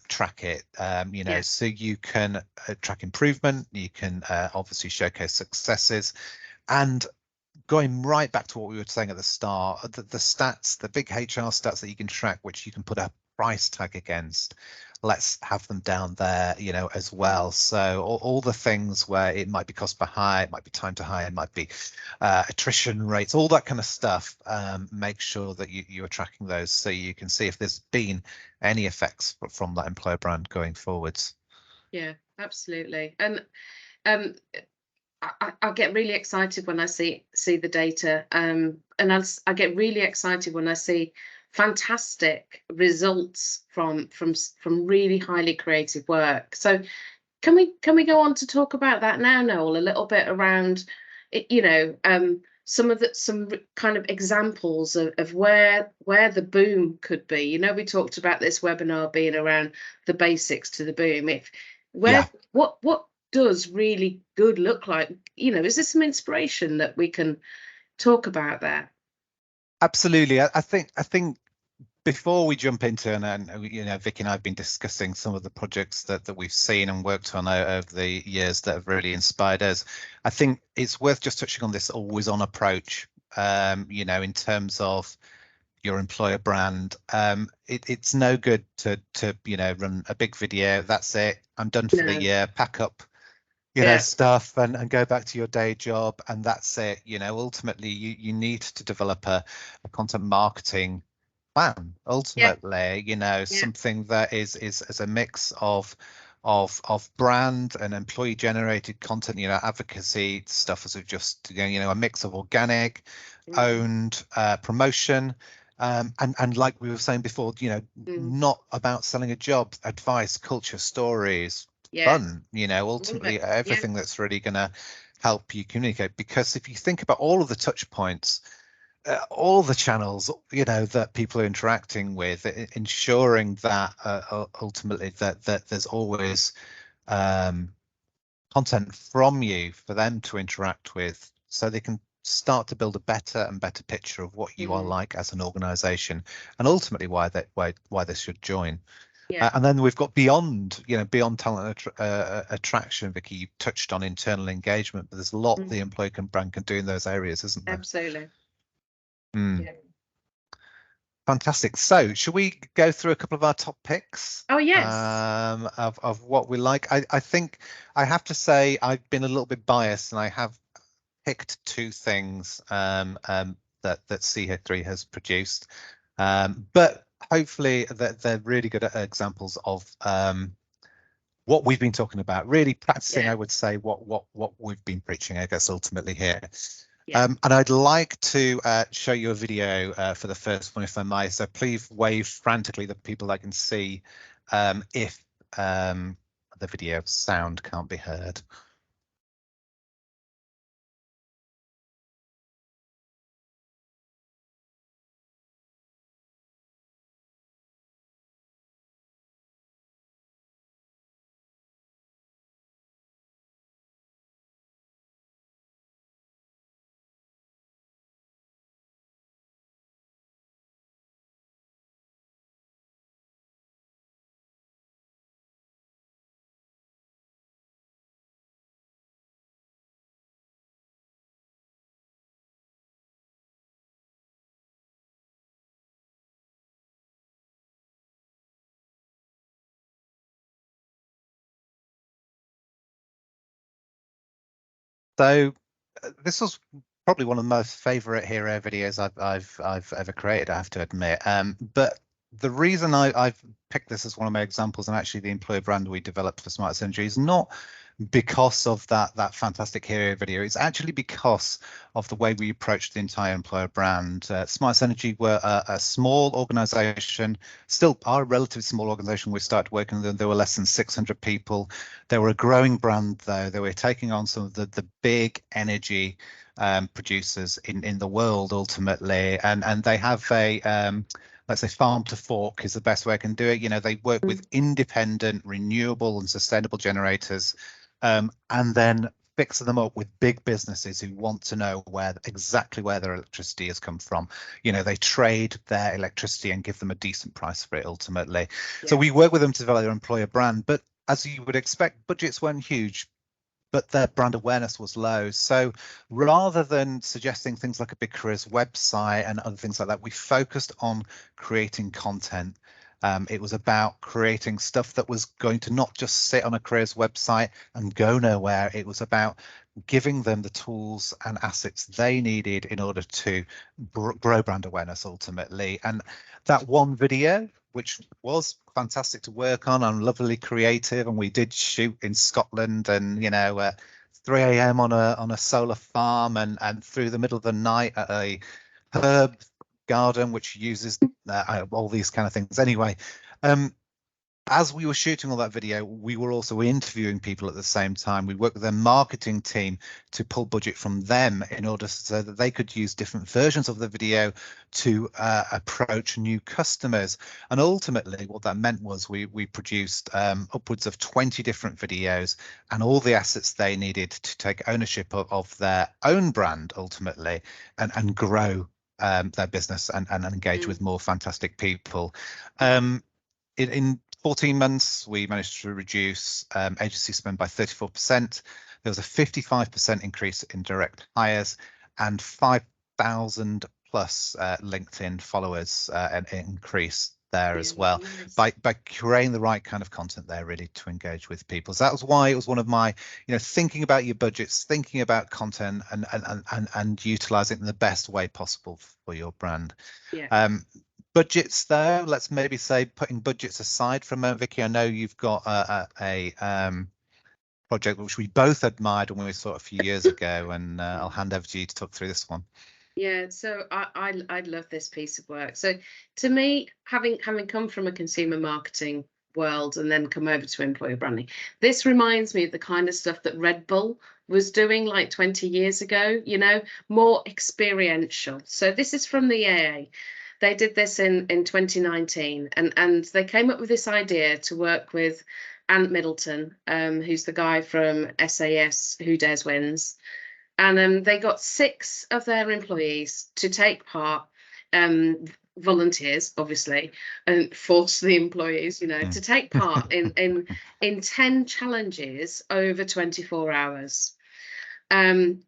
track it, you know, so you can track improvement, you can obviously showcase successes. And going right back to what we were saying at the start, the stats, the big HR stats that you can track, which you can put a price tag against, let's have them down there, you know, as well. So all the things where it might be cost per hire, it might be time to hire, it might be attrition rates, all that kind of stuff. Make sure that you are tracking those so you can see if there's been any effects from that employer brand going forwards. Yeah, absolutely. And I get really excited when I see the data, and I get really excited when I see fantastic results from really highly creative work. So can we go on to talk about that now, Noel, a little bit around it, you know, some kind of examples of where the boom could be. You know, we talked about this webinar being around the basics to the boom. What does really good look like? You know, is there some inspiration that we can talk about there? Absolutely. I think before we jump into, and you know, Vicki and I have been discussing some of the projects that we've seen and worked on over the years that have really inspired us. I think it's worth just touching on this always on approach, you know, in terms of your employer brand. It's no good to you know, run a big video, that's it, I'm done for the year, pack up, you know, stuff and go back to your day job, and that's it. You know, ultimately you need to develop a content marketing plan, ultimately, you know, something that is a mix of brand and employee generated content, you know, advocacy stuff, as we've just, you know, a mix of organic, owned, promotion, and like we were saying before, you know, not about selling a job, advice, culture, stories, fun, you know, ultimately everything that's really going to help you communicate. Because if you think about all of the touch points, all the channels, you know, that people are interacting with, ensuring that ultimately that there's always content from you for them to interact with, so they can start to build a better and better picture of what you are like as an organization, and ultimately why they should join. And then we've got beyond, you know, beyond talent attraction. Vicki, you touched on internal engagement, but there's a lot the employer brand can do in those areas, isn't there? Absolutely. Fantastic. So should we go through a couple of our top picks? Oh yes. Of what we like. I think I have to say I've been a little bit biased, and I have picked two things that CA3 has produced, but hopefully they're really good examples of what we've been talking about, really practicing, I would say, what we've been preaching, I guess, ultimately here. And I'd like to show you a video for the first one, if I may. So please wave frantically, the people that can see, if the video sound can't be heard. So this was probably one of the most favorite hero videos I've ever created, I have to admit. But the reason I've picked this as one of my examples, and actually the employer brand we developed for Smart Energy, is not because of that fantastic hero video. It's actually because of the way we approached the entire employer brand. Smart Energy were a small organization, still are a relatively small organization. We started working with them, there were less than 600 people. They were a growing brand though. They were taking on some of the big energy producers in the world ultimately, and they have a let's say farm to fork is the best way I can do it. You know, they work with independent, renewable and sustainable generators, and then fix them up with big businesses who want to know exactly where their electricity has come from. You know, they trade their electricity and give them a decent price for it ultimately. Yeah. So we work with them to develop their employer brand, but as you would expect, budgets weren't huge, but their brand awareness was low. So rather than suggesting things like a big careers website and other things like that, we focused on creating content. It was about creating stuff that was going to not just sit on a careers website and go nowhere. It was about giving them the tools and assets they needed in order to grow brand awareness ultimately. And that one video, which was fantastic to work on and lovely creative, and we did shoot in Scotland, and you know, at 3 a.m. on a solar farm, and through the middle of the night at a herb garden which uses all these kind of things. Anyway, as we were shooting all that video, we were also interviewing people at the same time. We worked with their marketing team to pull budget from them in order so that they could use different versions of the video to approach new customers. And ultimately, what that meant was we produced upwards of 20 different videos and all the assets they needed to take ownership of their own brand ultimately and grow their business and engage with more fantastic people. In 14 months, we managed to reduce agency spend by 34%. There was a 55% increase in direct hires and 5,000 plus LinkedIn followers, an increase there as well. Nice. By creating the right kind of content there really to engage with people. So that was why it was one of my, you know, thinking about your budgets, thinking about content and utilizing it in the best way possible for your brand. Yeah. Budgets though, let's maybe say putting budgets aside for a moment, Vicky, I know you've got a project which we both admired when we saw it a few years ago, and I'll hand over to you to talk through this one. Yeah, so I love this piece of work. So to me, having come from a consumer marketing world and then come over to employer branding, this reminds me of the kind of stuff that Red Bull was doing like 20 years ago, you know, more experiential. So this is from the AA. They did this in 2019, and they came up with this idea to work with Ant Middleton, who's the guy from SAS, Who Dares Wins. And they got 6 of their employees to take part, volunteers, obviously, and force the employees, you know, to take part in 10 challenges over 24 hours. And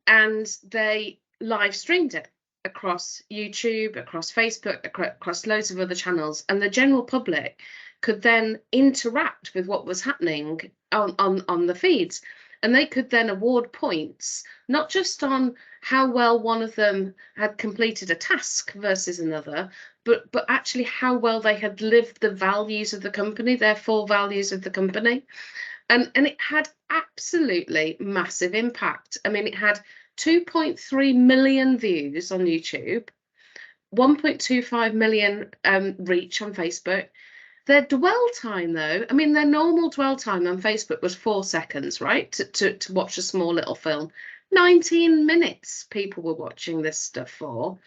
they live streamed it across YouTube, across Facebook, across loads of other channels, and the general public could then interact with what was happening on the feeds, and they could then award points not just on how well one of them had completed a task versus another, but actually how well they had lived the values of the company, their 4 values of the company, and it had absolutely massive impact. I mean, it had 2.3 million views on YouTube, 1.25 million reach on Facebook. Their dwell time, though, I mean, their normal dwell time on Facebook was 4 seconds, right, to watch a small little film. 19 minutes people were watching this stuff for,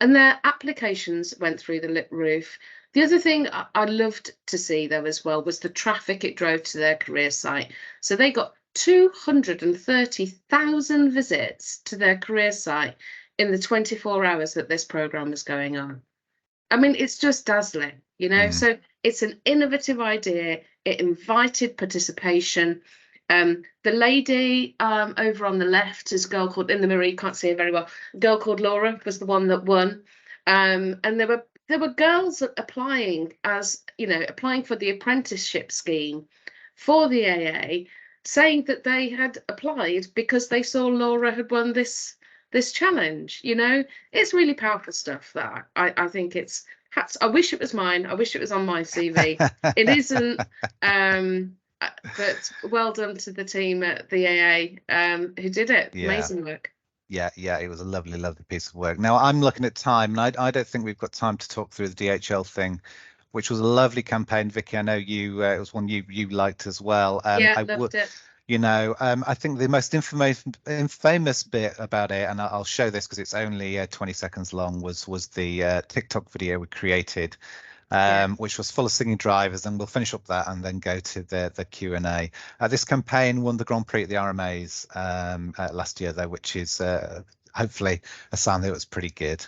and their applications went through the roof. The other thing I loved to see, though, as well, was the traffic it drove to their career site. So they got 230,000 visits to their career site in the 24 hours that this program was going on. I mean, it's just dazzling, you know. So it's an innovative idea. It invited participation. The lady over on the left is a girl called, in the mirror, you can't see her very well, a girl called Laura was the one that won. And there were girls applying for the apprenticeship scheme for the AA, saying that they had applied because they saw Laura had won this this challenge. You know, it's really powerful stuff that I think it's. I wish it was mine. I wish it was on my CV. It isn't. But well done to the team at the AA who did it. Yeah. Amazing work. Yeah, it was a lovely piece of work. Now I'm looking at time, and I don't think we've got time to talk through the DHL thing, which was a lovely campaign. Vicky, I know you it was one you liked as well. Yeah, loved it. You know, I think the most infamous bit about it, and I'll show this because it's only 20 seconds long, was the TikTok video we created, which was full of singing drivers, and we'll finish up that and then go to the Q&A. This campaign won the Grand Prix at the RMAs last year, though, which is hopefully a sign that it was pretty good.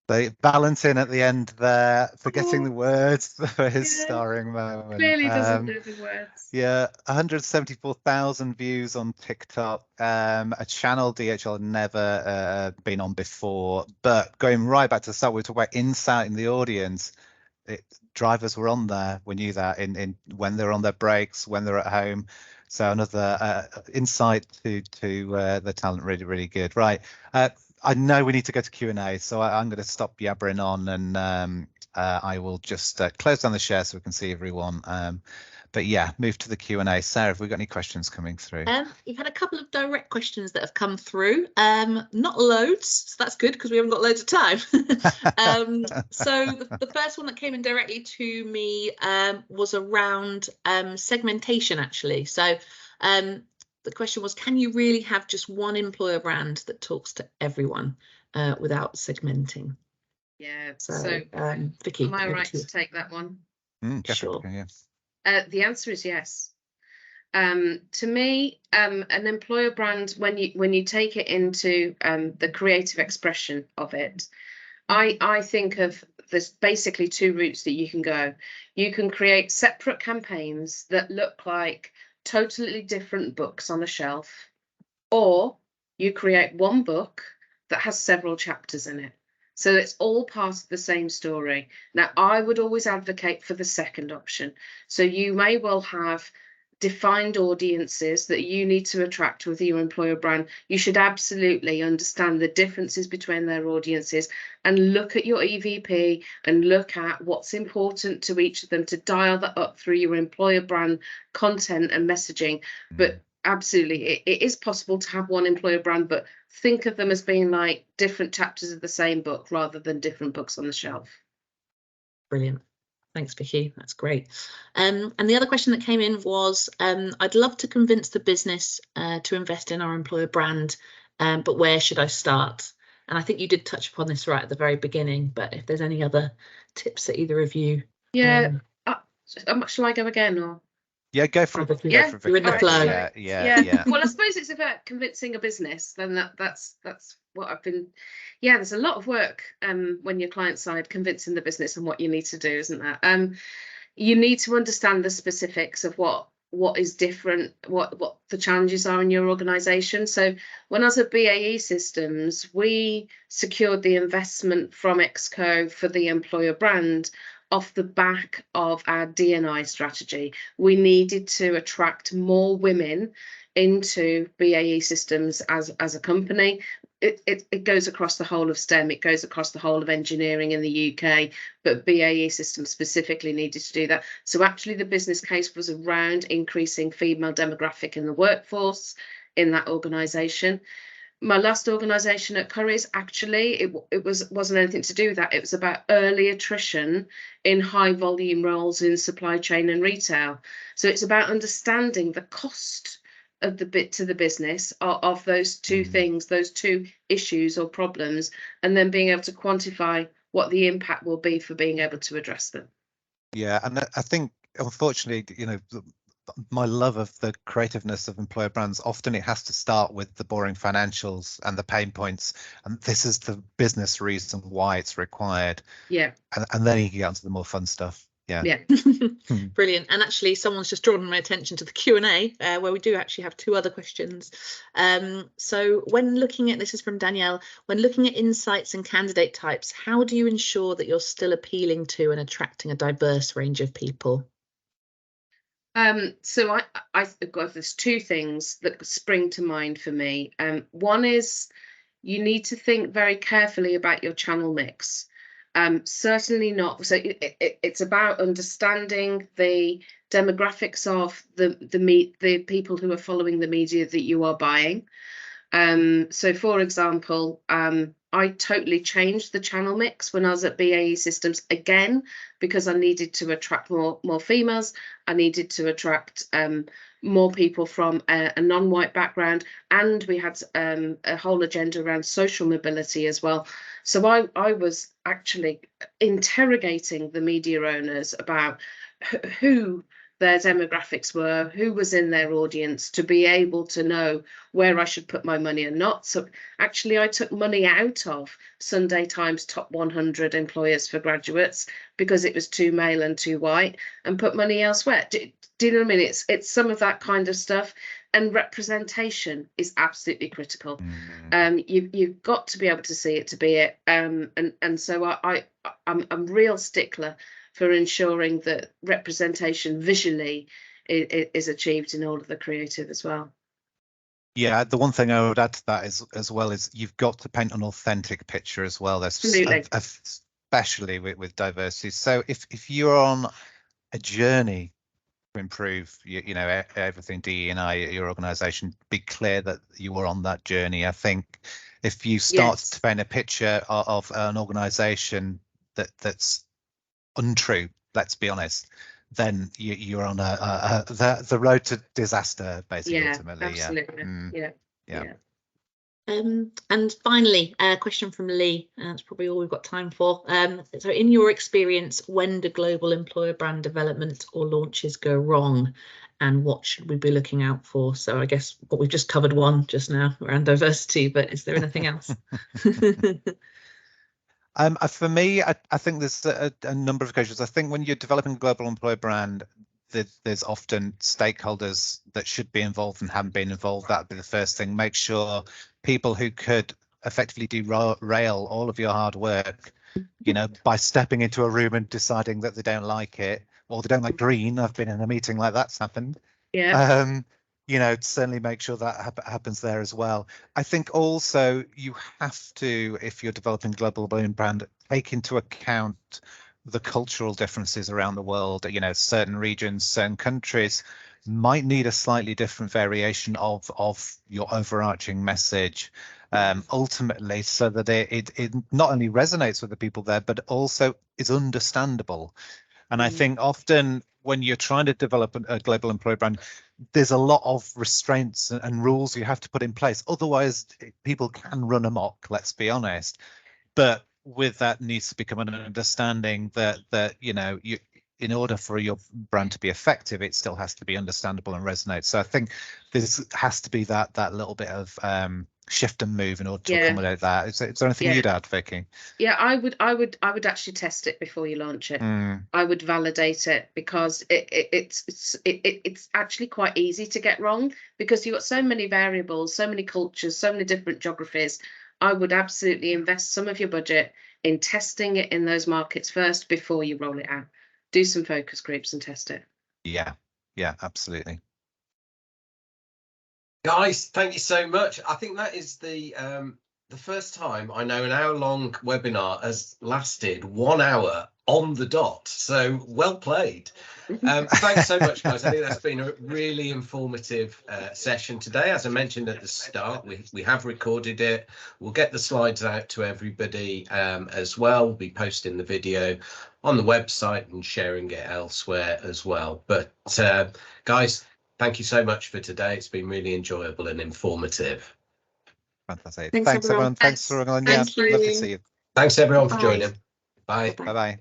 They Valentin at the end there, forgetting the words for his starring moment. Clearly doesn't know the words. Yeah, 174,000 views on TikTok. A channel DHL had never been on before. But going right back to the start, we talk about insight in the audience. Drivers were on there. We knew that in when they're on their breaks, when they're at home. So another insight to the talent, really good. Right. I know we need to go to Q&A, so I'm going to stop yabbering on, and I will just close down the share so we can see everyone. But yeah, move to the Q&A. Sarah, have we got any questions coming through? We've had a couple of direct questions that have come through. Not loads, so that's good because we haven't got loads of time. So the first one that came in directly to me was around segmentation, actually. So the question was, can you really have just one employer brand that talks to everyone without segmenting? Yeah. So Vicky, am I right to take that one? Sure. Yeah. The answer is yes. To me, an employer brand, when you take it into the creative expression of it, I think of there's basically two routes that you can go. You can create separate campaigns that look like totally different books on a shelf, or you create one book that has several chapters in it. So it's all part of the same story. Now, I would always advocate for the second option. So you may well have defined audiences that you need to attract with your employer brand. You should absolutely understand the differences between their audiences and look at your EVP and look at what's important to each of them to dial that up through your employer brand content and messaging. But absolutely, it is possible to have one employer brand, but think of them as being like different chapters of the same book rather than different books on the shelf. Brilliant. Thanks, Vicky. That's great. And the other question that came in was, I'd love to convince the business to invest in our employer brand, but where should I start? And I think you did touch upon this right at the very beginning, but if there's any other tips that either of you... Yeah, shall I go again, or...? Yeah, go for it. Yeah, you're in the flow. Yeah. Well, I suppose it's about convincing a business. Then that's what I've been. Yeah, there's a lot of work when you're client side convincing the business on what you need to do, isn't there? You need to understand the specifics of what is different, what the challenges are in your organisation. So when I was at BAE Systems, we secured the investment from Exco for the employer brand off the back of our D&I strategy. We needed to attract more women into BAE Systems as a company. It goes across the whole of STEM, it goes across the whole of engineering in the UK, but BAE Systems specifically needed to do that. So actually the business case was around increasing female demographic in the workforce in that organisation. My last organisation at Currys, actually, it wasn't anything to do with that. It was about early attrition in high volume roles in supply chain and retail. So it's about understanding the cost of the bit to the business of those two things, those two issues or problems, and then being able to quantify what the impact will be for being able to address them. Yeah, and I think, unfortunately, you know, my love of the creativeness of employer brands. Often it has to start with the boring financials and the pain points, and this is the business reason why it's required. Yeah. And then you can get onto the more fun stuff. Yeah. Brilliant. And actually, someone's just drawn my attention to the Q&A, where we do actually have 2 other questions. So when looking at, this is from Danielle, when looking at insights and candidate types, how do you ensure that you're still appealing to and attracting a diverse range of people? So I've got, there's 2 things that spring to mind for me. One is you need to think very carefully about your channel mix. Certainly not. So it's about understanding the demographics of the people who are following the media that you are buying. So for example, I totally changed the channel mix when I was at BAE Systems again, because I needed to attract more females. I needed to attract more people from a non-white background, and we had a whole agenda around social mobility as well. So I was actually interrogating the media owners about who their demographics were, who was in their audience, to be able to know where I should put my money and not. So actually I took money out of Sunday Times top 100 employers for graduates because it was too male and too white, and put money elsewhere. Do you know what I mean? It's some of that kind of stuff. And representation is absolutely critical. You've got to be able to see it to be it. And so I'm a real stickler for ensuring that representation visually is achieved in all of the creative as well. Yeah, the one thing I would add to that is as well is you've got to paint an authentic picture as well. There's especially with diversity. So if you're on a journey to improve, you know, everything DE&I at your organisation, be clear that you are on that journey. I think if you start to paint a picture of an organisation that's untrue, let's be honest, then you're on the road to disaster, basically. Ultimately. Absolutely. Yeah. And finally, a question from Lee. That's probably all we've got time for. So in your experience, when do global employer brand development or launches go wrong, and what should we be looking out for? So I guess what we've just covered one just now around diversity, but is there anything else? For me, I think there's a number of occasions. I think when you're developing a global employer brand, there's often stakeholders that should be involved and haven't been involved. That would be the first thing. Make sure people who could effectively derail all of your hard work, you know, by stepping into a room and deciding that they don't like it, or they don't like green. I've been in a meeting like that's happened. You know, certainly make sure that happens there as well. I think also you have to, if you're developing global brand, take into account the cultural differences around the world. You know, certain regions, certain countries might need a slightly different variation of your overarching message, ultimately, so that it not only resonates with the people there, but also is understandable. And I think often when you're trying to develop a global employer brand, there's a lot of restraints and rules you have to put in place. Otherwise, people can run amok, let's be honest. But with that needs to become an understanding that you know, in order for your brand to be effective, it still has to be understandable and resonate. So I think this has to be that little bit of shift and move in order to accommodate that. Is there anything you'd add, Vicki? Yeah, I would actually test it before you launch it. I would validate it, because it's actually quite easy to get wrong, because you've got so many variables, so many cultures, so many different geographies. I would absolutely invest some of your budget in testing it in those markets first before you roll it out. Do some focus groups and test it. Yeah, absolutely. Guys, thank you so much. I think that is the first time I know an hour-long webinar has lasted 1 hour on the dot. So well played. Thanks so much, guys. I think that's been a really informative session today. As I mentioned at the start, we have recorded it. We'll get the slides out to everybody as well. We'll be posting the video on the website and sharing it elsewhere as well. But guys, thank you so much for today. It's been really enjoyable and informative. Fantastic. Thanks everyone. Thanks for everyone. Thank you. Love to see you. Thanks everyone for joining. Bye. Bye-bye.